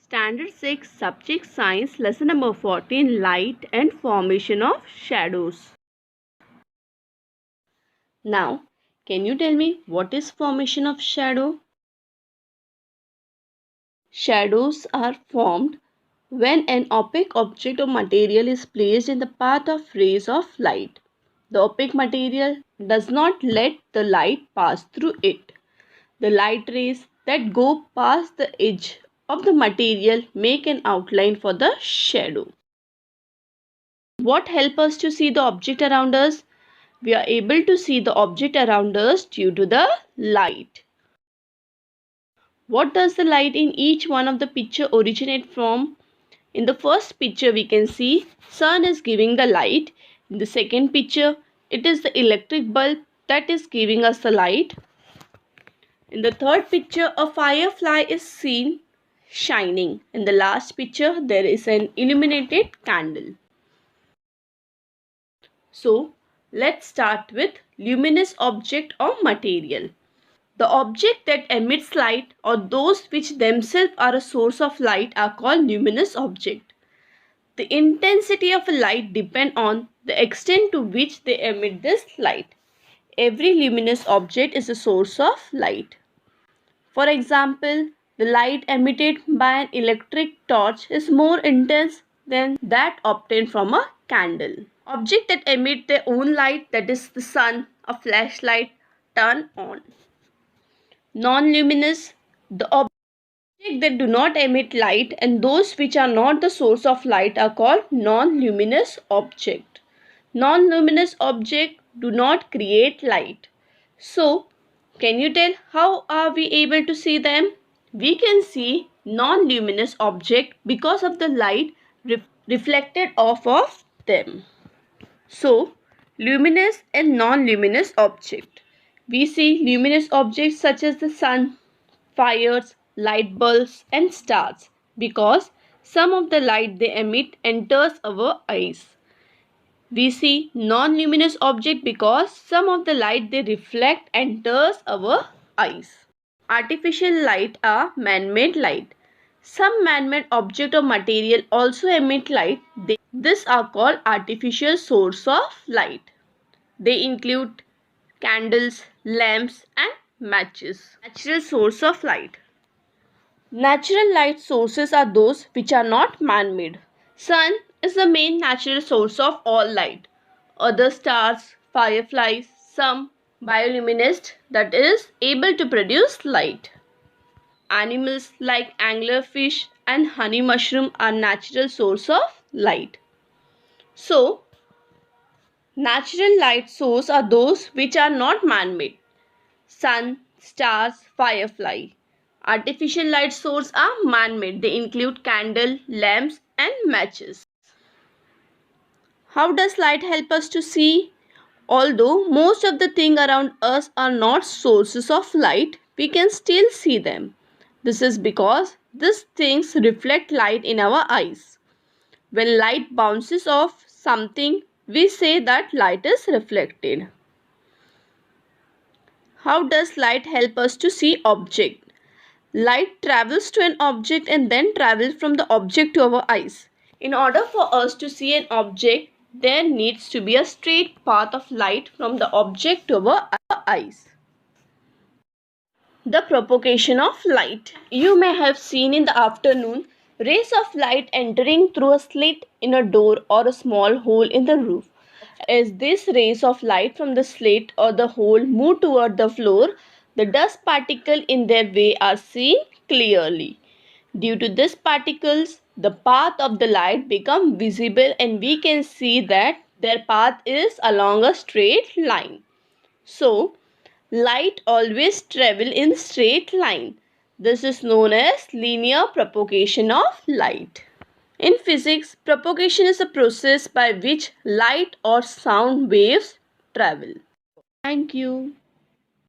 Standard 6 Subject Science Lesson number 14 Light and Formation of Shadows. Now, can you tell me what is formation of shadow? Shadows are formed when an opaque object or material is placed in the path of rays of light. The opaque material does not let the light pass through it. The light rays that go past the edge of the material make an outline for the shadow. What helps us to see the object around us? We are able to see the object around us due to the light. What does the light in each one of the picture originate from? In the first picture we can see sun is giving the light. In the second picture it is the electric bulb that is giving us the light. In the third picture a firefly is seen shining. In the last picture there is an illuminated candle. So, let's start with luminous object or material. The object that emits light or those which themselves are a source of light are called luminous object. The intensity of a light depends on the extent to which they emit this light. Every luminous object is a source of light. For example, the light emitted by an electric torch is more intense than that obtained from a candle. Objects that emit their own light, that is the sun, a flashlight, turn on. Non-luminous, the objects that do not emit light and those which are not the source of light are called non-luminous object. Non-luminous objects do not create light. So, can you tell how are we able to see them? We can see non-luminous object because of the light reflected off of them. So, luminous and non-luminous object. We see luminous objects such as the sun, fires, light bulbs and stars because some of the light they emit enters our eyes. We see non-luminous object because some of the light they reflect enters our eyes. Artificial light are man-made light. Some man-made object or material also emit light. These are called artificial source of light. They include candles, lamps and matches. Natural source of light. Natural light sources are those which are not man-made. Sun is the main natural source of all light. Other stars, fireflies, some bioluminescent that is able to produce light. Animals like anglerfish and honey mushroom are natural source of light. So, natural light sources are those which are not man-made. Sun, stars, firefly. Artificial light sources are man-made. They include candle, lamps and matches. How does light help us to see? Although most of the things around us are not sources of light, we can still see them. This is because these things reflect light in our eyes. When light bounces off something, we say that light is reflected. How does light help us to see object? Light travels to an object and then travels from the object to our eyes. In order for us to see an object, there needs to be a straight path of light from the object to our eyes. The propagation of light. You may have seen in the afternoon rays of light entering through a slit in a door or a small hole in the roof. As these rays of light from the slit or the hole move toward the floor, the dust particles in their way are seen clearly. Due to these particles, the path of the light becomes visible and we can see that their path is along a straight line. So, light always travels in straight line. This is known as linear propagation of light. In physics, propagation is a process by which light or sound waves travel. Thank you.